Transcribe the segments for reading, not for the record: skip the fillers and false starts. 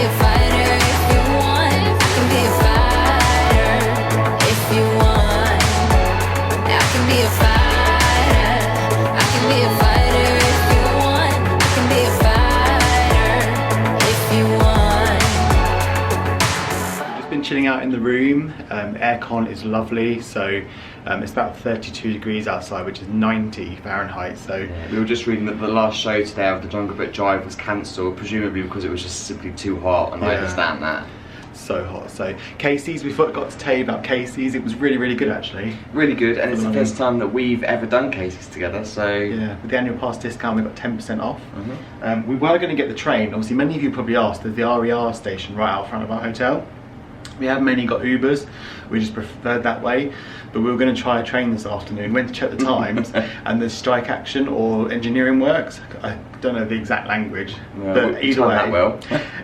a fighter if you want. I can be a fighter if you want. I can be a fighter. I can be a fighter if you want. I can be a fighter if you want. Just been chilling out in the room. Aircon is lovely, so it's about 32 degrees outside, which is 90 Fahrenheit. So yeah, we were just reading that the last show today of the Jungle Book Drive was cancelled, presumably because it was just simply too hot, and I understand that. So hot. So Casey's, we forgot to tell you about Casey's. It was really, really good actually. Really good, and it's the first time that we've ever done Casey's together, so... Yeah, with the annual pass discount we got 10% off. We were going to get the train. Obviously many of you probably asked, there's the RER station right out front of our hotel. We have mainly got Ubers, we just preferred that way, but we were going to try a train this afternoon. Went to check the times and there's strike action or engineering works. I don't know the exact language, but either way,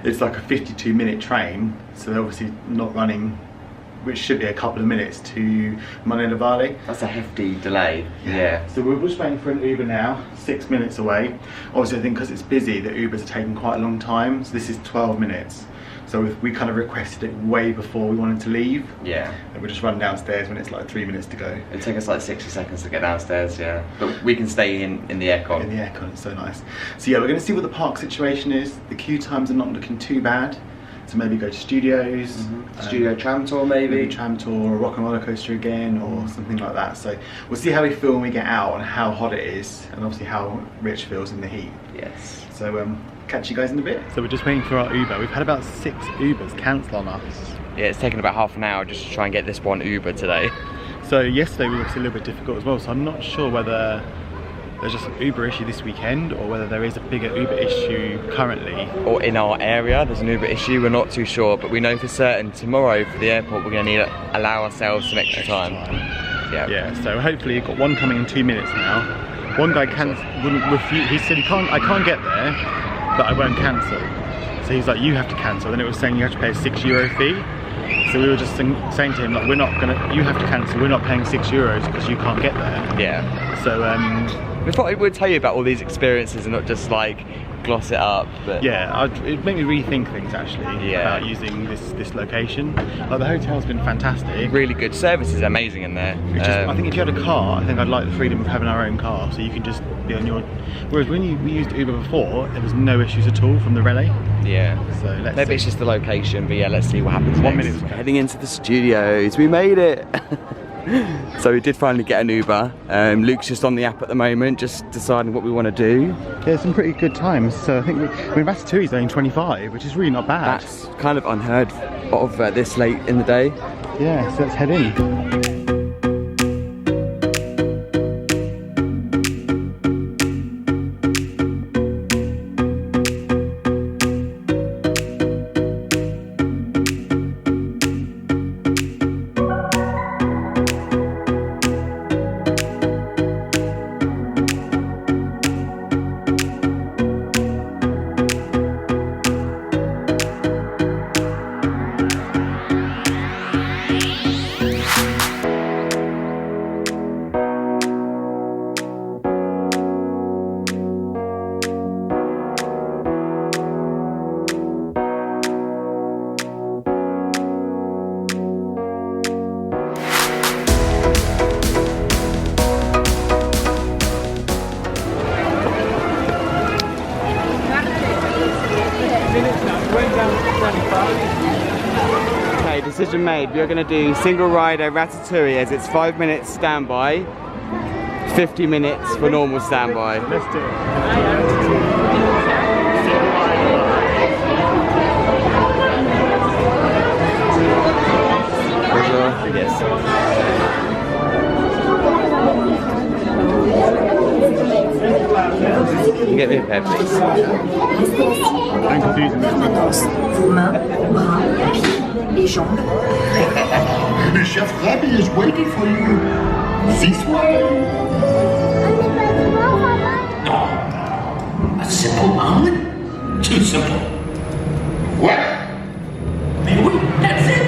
it's like a 52-minute train, so they're obviously not running, which should be a couple of minutes to Manila. That's a hefty delay, yeah. So we're just waiting for an Uber now, 6 minutes away. Obviously I think because it's busy, the Ubers are taking quite a long time, so this is 12 minutes. So we kind of requested it way before we wanted to leave. Yeah. And we just run downstairs when it's like 3 minutes to go. It'll take us like 60 seconds to get downstairs, yeah. But we can stay in the aircon. In the aircon, it's so nice. So yeah, we're going to see what the park situation is. The queue times are not looking too bad. So maybe go to Studios. Studio tram tour maybe. Tram tour, or rock and roller coaster again, or something like that. So we'll see how we feel when we get out and how hot it is, and obviously how Rich feels in the heat. Yes. So catch you guys in a bit. So we're just waiting for our Uber. We've had about 6 Ubers cancel on us. Yeah, it's taken about half an hour just to try and get this one Uber today. So yesterday was obviously a little bit difficult as well, so I'm not sure whether there's just an Uber issue this weekend or whether there is a bigger Uber issue currently. Or in our area there's an Uber issue, we're not too sure, but we know for certain tomorrow for the airport we're going to need to allow ourselves some extra time. Yeah, so hopefully you've got one coming in 2 minutes now. One guy wouldn't refuse, he said I can't get there, but I won't cancel. So he's like, you have to cancel. Then it was saying you have to pay a €6 fee. So we were just saying to him, like, you have to cancel, we're not paying €6 because you can't get there. Yeah. So we thought we'd tell you about all these experiences and not just like gloss it up. But yeah, it made me rethink things actually about using this location. Like the hotel's been fantastic. Really good service is amazing in there. I think if you had a car, I think I'd like the freedom of having our own car, so you can just be on your. Whereas when we used Uber before, there was no issues at all from the relay. Yeah. So maybe it's just the location, but yeah, let's see what happens. 1 minute. Heading into the studios, we made it. So we did finally get an Uber. Luke's just on the app at the moment, just deciding what we want to do. Yeah, some pretty good times. So I think Ratatouille is only 25, which is really not bad. That's kind of unheard of this late in the day. Yeah, so let's head in. Okay, decision made. We're going to do single rider Ratatouille as it's 5 minutes standby, 50 minutes for normal standby. Let's do it. Yes. Can you get me a pair, please? I'm confusing The Chef Rabbi is waiting for you. This way. A simple omelet? Too simple. Well, maybe that's it.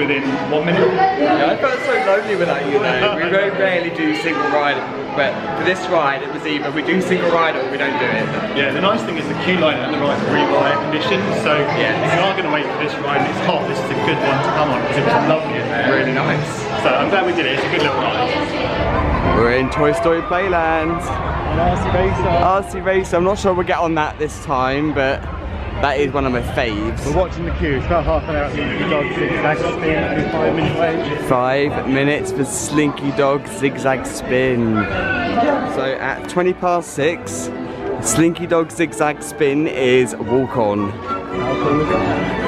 within 1 minute. Yeah, I felt so lonely without you though. We very rarely do single ride, but for this ride it was either we do single ride or we don't do it. Yeah, the nice thing is the queue line at the right really well air conditioned, so yeah, if you are going to wait for this ride and it's hot, this is a good one to come on because it was lovely in there. Really nice. So I'm glad we did it, it's a good little ride. We're in Toy Story Playland. RC Racer. RC Racer, I'm not sure we'll get on that this time, but that is one of my faves. We're watching the queue, it's about half an hour at Slinky Dog Zigzag Spin, 5-minute wait. 5 minutes for Slinky Dog Zigzag Spin. So at 6:20, Slinky Dog Zigzag Spin is walk on. How cool is that?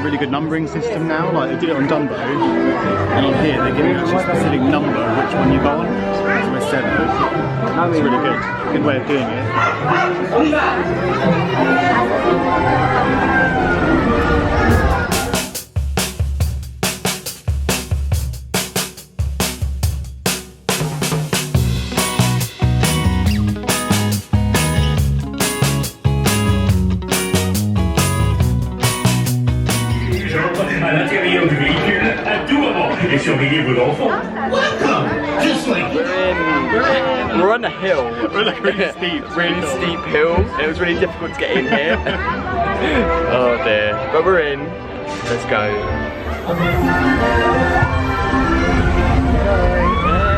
Really good numbering system now, like they did it on Dumbo, and on here they're giving you a specific number of which one you go on. So we're 7. It's really good way of doing it. Welcome to Slinky. We're on a hill. We're like really steep hill. It was really difficult to get in here. Oh dear. But we're in. Let's go. Yay.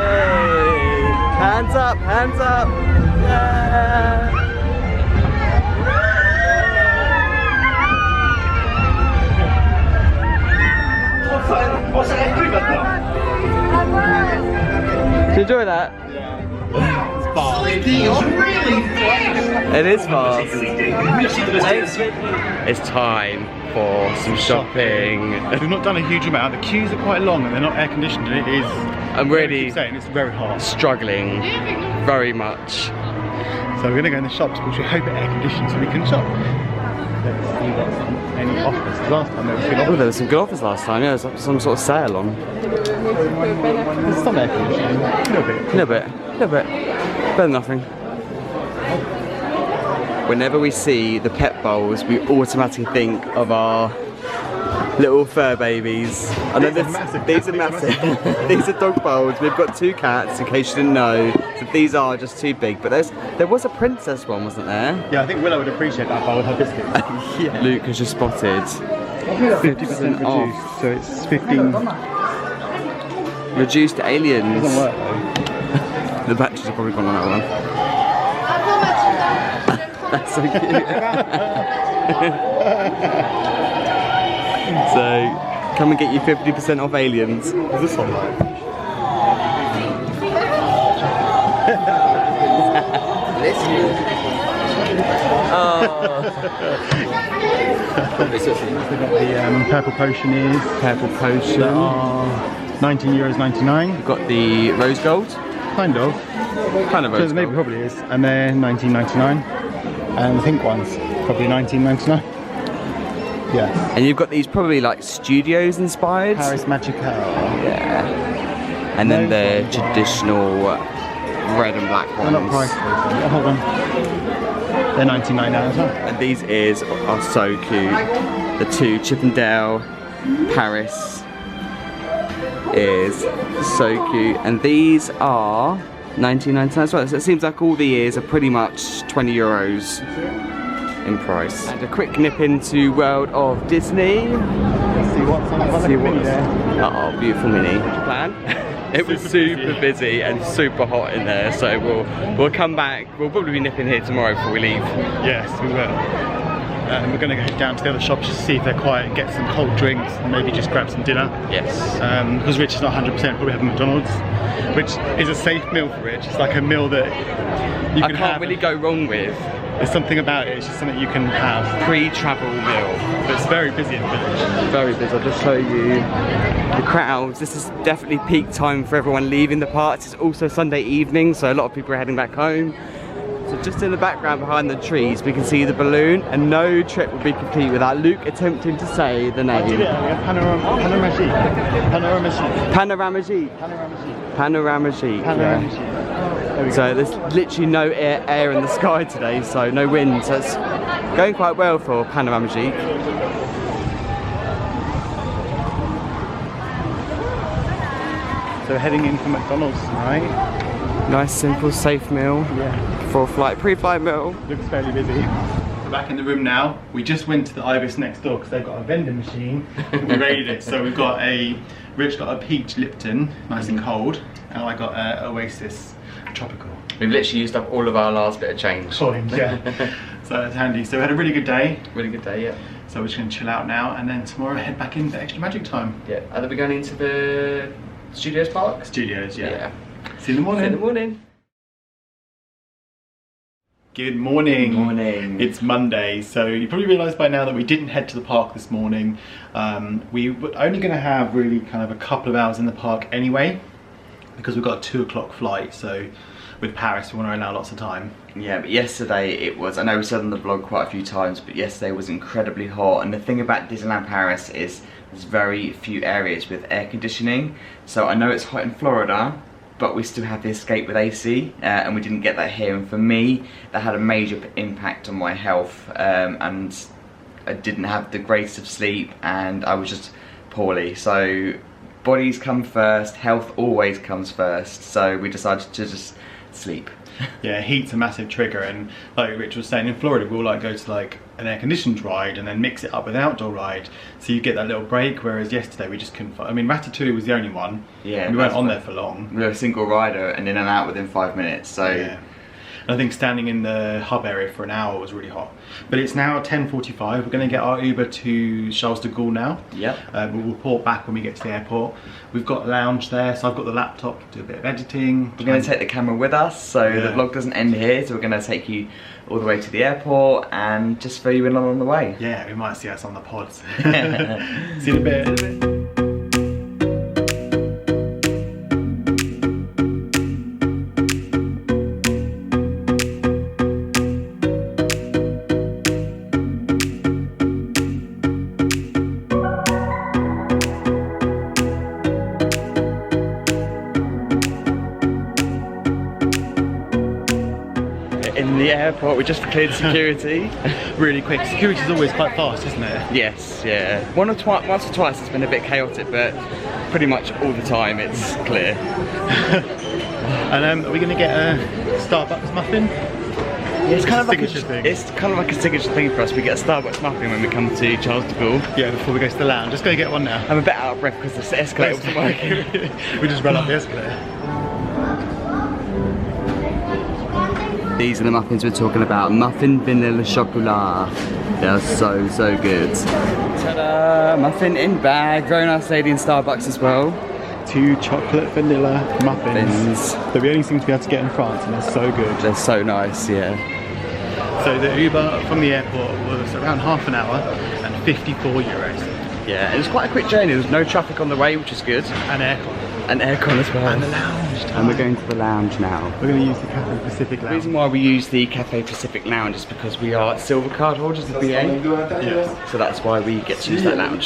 Hands up, hands up. Yeah. Did you enjoy that? Yeah. It's fast. It is fast. It's time for some shopping. We've not done a huge amount. The queues are quite long and they're not air conditioned, and it is. I'm really saying it's very hot. Struggling very much. So we're gonna go in the shops, which we hope are air conditioned so we can shop. Let's see what's any offers. Last time there was good offers. Oh, there was some good offers last time. Yeah, there was some sort of sale on. There's some air conditioning. A little bit. Better than nothing. Whenever we see the pet bowls, we automatically think of our little fur babies. I know these are massive. These are dog bowls. We've got 2 cats, in case you didn't know. So these are just too big. But there was a princess one, wasn't there? Yeah, I think Willow would appreciate that bowl with her biscuits. Yeah. Luke has just spotted 50% reduced, so it's 15. Reduced aliens. Doesn't work though. The batteries are probably gone on that one. That's so cute. So, come and get you 50% off aliens. Is this one right? We've got the purple potion ears. Purple potion. That are €19.99. We've got the rose gold. Kind of rose maybe gold. probably is. And they're €19.99. And the pink one's probably €19.99. Yeah. And you've got these probably like studios inspired. Paris Magical. Yeah. And then the traditional red and black ones. They're not priced. Hold on. They're $19.99 as well. And these ears are so cute. The 2 Chippendale Paris ears, so cute. And these are $19.99 as well. So it seems like all the ears are pretty much €20 in price. And a quick nip into World of Disney. Let's see what's on. Let's see what's there. Oh, beautiful mini. Plan. It was super busy and super hot in there, so we'll come back. We'll probably be nipping here tomorrow before we leave. Yes, we will. And we're going to go down to the other shops just to see if they're quiet and get some cold drinks and maybe just grab some dinner. Yes. Because Rich is not 100%, probably have McDonald's, which is a safe meal for Rich. It's like a meal that you can can't really go wrong with. There's something about it, it's just something you can have. Pre-travel meal. But it's very busy in the village. Very busy. I'll just show you the crowds. This is definitely peak time for everyone leaving the parks. It's also Sunday evening, so a lot of people are heading back home. So just in the background behind the trees, we can see the balloon, and no trip would be complete without Luke attempting to say the name. I did it earlier. Panorama Jeep. Panorama Jeep. Panorama Jeep. Yeah. So there's literally no air in the sky today, so no wind. So it's going quite well for Panorama Jeep. So we're heading in for McDonald's tonight. Nice, simple, safe meal. Yeah. Before flight, pre-flight meal. Looks fairly busy. We're back in the room now. We just went to the Ibis next door because they've got a vending machine. We raided it. So we've got Rich got a peach Lipton, nice and cold, and I got a Oasis tropical. We've literally used up all of our last bit of change. Coins, yeah. So that's handy. So we had a really good day. Really good day, yeah. So we're just going to chill out now, and then tomorrow head back in for extra magic time. Yeah. Are we going into the Studios Park? Studios, yeah. Yeah. See you in the morning. See you in the morning. Good morning. Good morning. It's Monday, so you probably realised by now that we didn't head to the park this morning. We were only going to have really kind of a couple of hours in the park anyway, because we've got a 2 o'clock flight, so with Paris we want to allow lots of time. Yeah, but yesterday it was, I know we said on the vlog quite a few times, but yesterday was incredibly hot, and the thing about Disneyland Paris is there's very few areas with air conditioning. So I know it's hot in Florida, but we still have the escape with AC, and we didn't get that here. And for me, that had a major impact on my health, and I didn't have the greatest of sleep, and I was just poorly. So bodies come first, health always comes first. So we decided to just sleep. Yeah, heat's a massive trigger, and like Rich was saying, in Florida we'll like go to like an air conditioned ride and then mix it up with an outdoor ride, so you get that little break, whereas yesterday we just couldn't find, I mean Ratatouille was the only one. Yeah, we weren't on there for long. We were a single rider and in and out within 5 minutes, so yeah. And I think standing in the hub area for an hour was really hot. But it's now 10:45. We're going to get our Uber to Charles de Gaulle now. Yep. We'll report back when we get to the airport. We've got a lounge there, so I've got the laptop to do a bit of editing. We're going to take the camera with us, so the vlog doesn't end here. So we're going to take you all the way to the airport and just fill you in along the way. Yeah, we might see us on the pods. See you in a bit. In the airport, we just cleared security. Really quick. Security's always quite fast, isn't it? Yes, yeah. Once or twice it's been a bit chaotic, but pretty much all the time it's clear. And are we going to get a Starbucks muffin? Yeah, it's kind of like a signature thing for us. We get a Starbucks muffin when we come to Charles de Gaulle. Yeah, before we go to the lounge. Just go get one now. I'm a bit out of breath because the escalator wasn't working. We just run up the escalator. These are the muffins we're talking about. Muffin vanilla chocolat. They're so good. Ta-da! Muffin in bag. Very nice lady in Starbucks as well. 2 chocolate vanilla muffins that we only seem to be able to get in France, and they're so good. They're so nice, yeah. So the Uber from the airport was around half an hour and 54 euros. Yeah, it was quite a quick journey. There was no traffic on the way, which is good. And aircon. And aircon as well. And the lounge time. And we're going to the lounge now. We're going to use the Cafe Pacific lounge. The reason why we use the Cafe Pacific lounge is because we are silver card holders of BA. Yes. So that's why we get to use that lounge.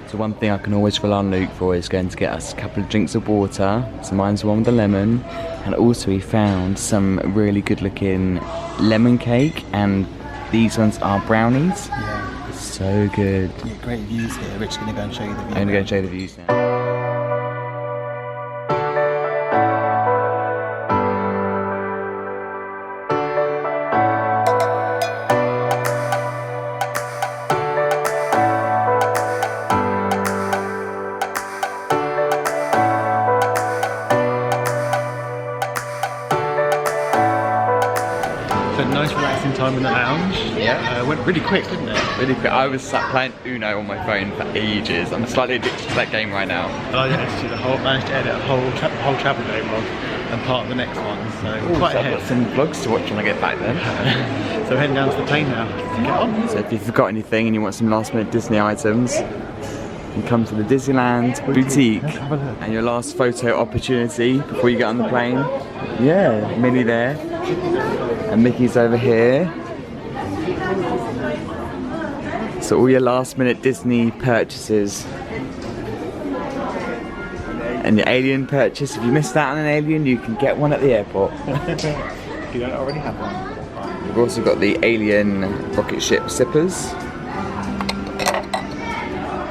So one thing I can always rely on Luke for is going to get us a couple of drinks of water. So mine's one with the lemon, and also he found some really good looking lemon cake, and these ones are brownies. Yeah. So good. Yeah, great views here. Rich is going to go and show you the view. I'm going to go and show you the views now. Nice relaxing time in the lounge. Yeah. Went really quick, didn't it? Really quick. I was sat playing Uno on my phone for ages. I'm slightly addicted to that game right now. I managed to edit a whole travel day vlog and part of the next one, so quite I've got some vlogs to watch when I get back then. So heading down to the plane now to get on. So if you forgot anything and you want some last minute Disney items, You come to the Disneyland Boutique. And your last photo opportunity before you get on the plane. Yeah, Minnie there. And Mickey's over here. So all your last minute Disney purchases. And your alien purchase, if you missed out on an alien, you can get one at the airport. You don't already have one. We've also got the alien rocket ship sippers.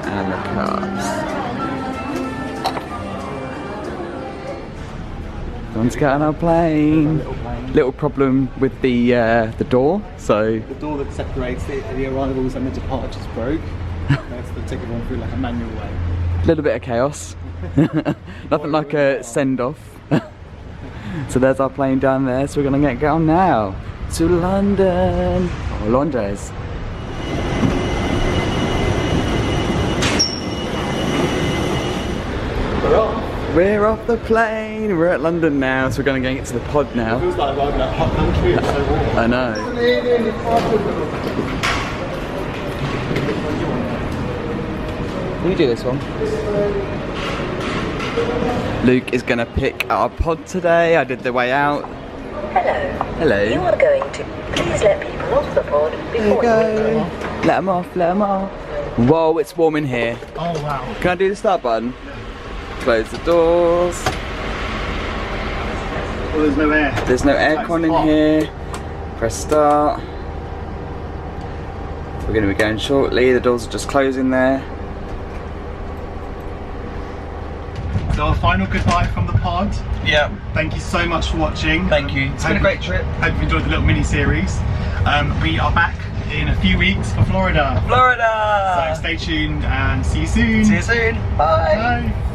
And the cups. Let's get on our plane. Little problem with the door, so The door that separates the arrivals and the departures broke. That's to take everyone through like a manual way. a little bit of chaos. Nothing like a send-off. So there's our plane down there, so we're gonna get on now to London. Oh, Londres. We're off the plane. We're at London now, so we're gonna go get to the pod now. It feels like arriving at a hot country, it's so warm. I know. Will you do this one? Luke is gonna pick our pod today. I did the way out. Hello. Hello. You are going to please let people off the pod There you before go. Let them off, let them off. Whoa, it's warm in here. Oh wow. Can I do the start button? Close the doors. Well, there's no air. There's no aircon in here. Press start. We're going to be going shortly. The doors are just closing there. So our final goodbye from the pod. Yeah. Thank you so much for watching. Thank you. It's been a great trip. Hope you enjoyed the little mini series. We are back in a few weeks for Florida. Florida! So stay tuned and see you soon. See you soon. Bye. Bye.